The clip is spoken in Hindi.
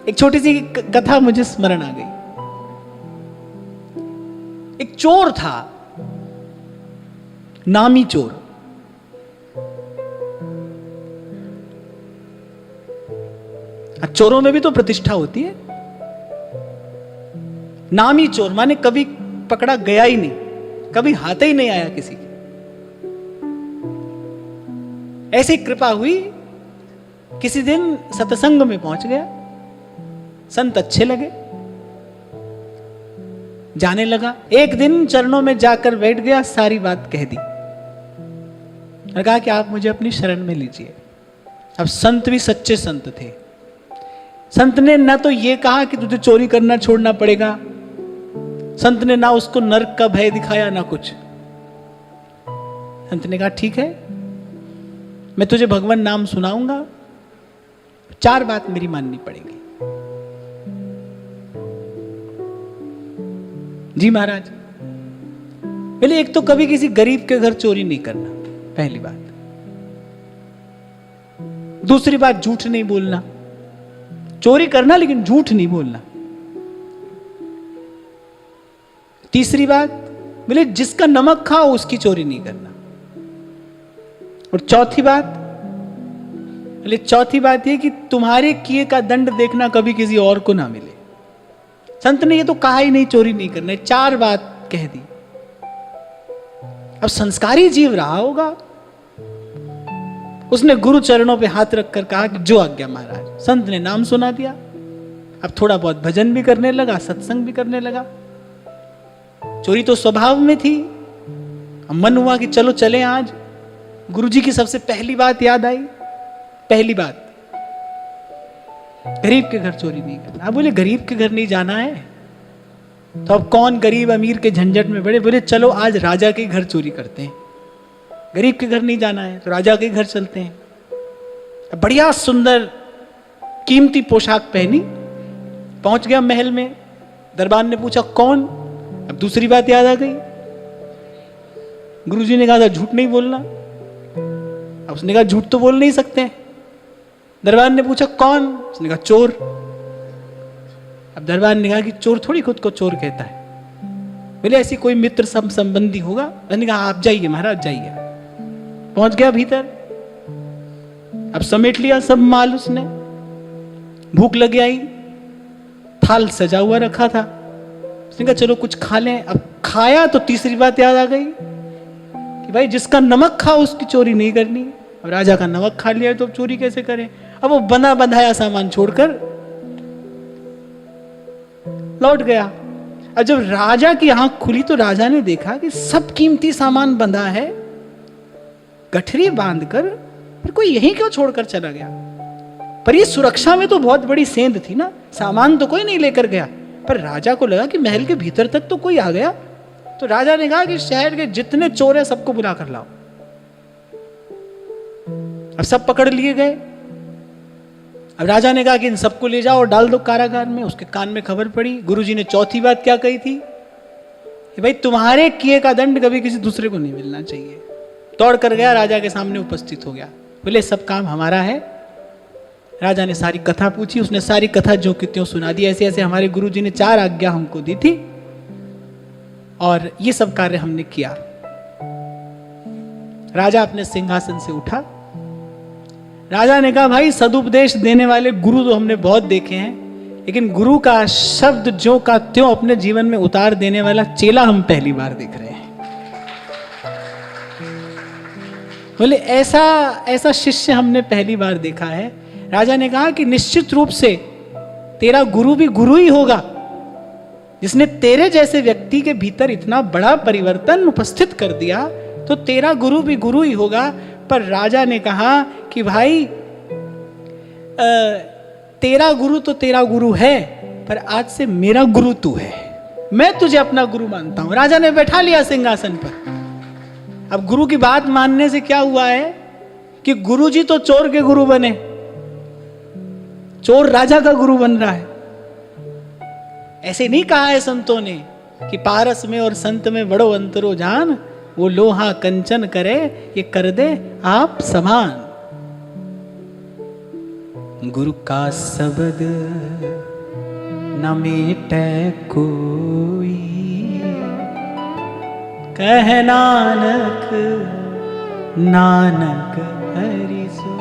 एक छोटी सी कथा मुझे स्मरण आ गई। एक चोर था, नामी चोर। चोरों में भी तो प्रतिष्ठा होती है। नामी चोर माने कभी पकड़ा गया ही नहीं, कभी हाथ ही नहीं आया किसी की। ऐसी कृपा हुई, किसी दिन सत्संग में पहुंच गया, संत अच्छे लगे, जाने लगा। एक दिन चरणों में जाकर बैठ गया, सारी बात कह दी और कहा कि आप मुझे अपनी शरण में लीजिए। अब संत भी सच्चे संत थे। संत ने ना तो ये कहा कि तुझे चोरी करना छोड़ना पड़ेगा, संत ने ना उसको नरक का भय दिखाया ना कुछ। संत ने कहा ठीक है, मैं तुझे भगवान नाम सुनाऊंगा, 4 बात मेरी माननी पड़ेगी। जी महाराज। पहले एक तो कभी किसी गरीब के घर चोरी नहीं करना, पहली बात। दूसरी बात, झूठ नहीं बोलना। चोरी करना लेकिन झूठ नहीं बोलना। तीसरी बात, बोले जिसका नमक खाओ उसकी चोरी नहीं करना। और चौथी बात यह कि तुम्हारे किए का दंड देखना कभी किसी और को ना मिले। संत ने ये तो कहा ही नहीं चोरी नहीं करना, 4 बात कह दी। अब संस्कारी जीव रहा होगा, उसने गुरु चरणों पे हाथ रखकर कहा कि जो आज्ञा महाराज। संत ने नाम सुना दिया। अब थोड़ा बहुत भजन भी करने लगा, सत्संग भी करने लगा। चोरी तो स्वभाव में थी। अब मन हुआ कि चलो चले आज। गुरुजी की सबसे पहली बात याद आई। पहली बात, गरीब के घर चोरी नहीं करना। अब बोले गरीब के घर नहीं जाना है तो अब कौन गरीब अमीर के झंझट में पड़े। बोले चलो आज राजा के घर चोरी करते हैं। गरीब के घर नहीं जाना है तो राजा के घर चलते हैं। अब बढ़िया सुंदर कीमती पोशाक पहनी, पहुंच गया महल में। दरबार ने पूछा कौन। अब दूसरी बात याद आ गई। गुरुजी ने कहा था झूठ नहीं बोलना। अब उसने कहा झूठ तो बोल नहीं सकते। दरबार ने पूछा कौन। उसने कहा चोर। अब दरबार ने कहा कि चोर थोड़ी खुद को चोर कहता है। बोले ऐसी कोई मित्र संबंधी होगा। उसने कहा आप जाइए महाराज जाइए। पहुंच गया भीतर। अब समेट लिया सब माल उसने। भूख लग आई, थाल सजा हुआ रखा था। उसने कहा चलो कुछ खा लें। अब खाया तो तीसरी बात याद आ गई कि भाई जिसका नमक खा उसकी चोरी नहीं करनी। अब राजा का नमक खा लिया तो अब चोरी कैसे करें। अब वो बंधा बंधाया सामान छोड़कर लौट गया। अब जब राजा की आंख खुली तो राजा ने देखा कि सब कीमती सामान बंधा है, गठरी बांधकर, पर कोई यहीं क्यों छोड़कर चला गया। पर ये सुरक्षा में तो बहुत बड़ी सेंध थी ना, सामान तो कोई नहीं लेकर गया। पर राजा को लगा कि महल के भीतर तक तो कोई आ गया। तो राजा ने कहा कि शहर के जितने चोर हैं सबको बुला कर लाओ। अब सब पकड़ लिए गए। अब राजा ने कहा कि इन सबको ले जाओ और डाल दो कारागार में। उसके कान में खबर पड़ी। गुरुजी ने चौथी बात क्या कही थी कि भाई तुम्हारे किए का दंड कभी किसी दूसरे को नहीं मिलना चाहिए। दौड़ कर गया, राजा के सामने उपस्थित हो गया। बोले सब काम हमारा है। राजा ने सारी कथा पूछी। उसने सारी कथा जो कि त्यों सुना दी। ऐसे ऐसे हमारे गुरुजी ने 4 आज्ञा हमको दी थी और ये सब कार्य हमने किया। राजा अपने सिंहासन से उठा। राजा ने कहा भाई सदुपदेश देने वाले गुरु तो हमने बहुत देखे हैं, लेकिन गुरु का शब्द जो का त्यों अपने जीवन में उतार देने वाला चेला हम पहली बार देख रहे हैं। बोले ऐसा शिष्य हमने पहली बार देखा है। राजा ने कहा कि निश्चित रूप से तेरा गुरु भी गुरु ही होगा, जिसने तेरे जैसे व्यक्ति के भीतर इतना बड़ा परिवर्तन उपस्थित कर दिया, तो तेरा गुरु भी गुरु ही होगा। पर राजा ने कहा कि भाई तेरा गुरु तो तेरा गुरु है, पर आज से मेरा गुरु तू है। मैं तुझे अपना गुरु मानता हूं। राजा ने बैठा लिया सिंहासन पर। अब गुरु की बात मानने से क्या हुआ है कि गुरुजी तो चोर के गुरु बने, चोर राजा का गुरु बन रहा है। ऐसे नहीं कहा है संतों ने कि पारस में और संत में बड़ो अंतरो जान, वो लोहा कंचन करे ये कर दे आप समान। गुरु का शब्द न मेटै कोई, कह नानक नानक हरि सो।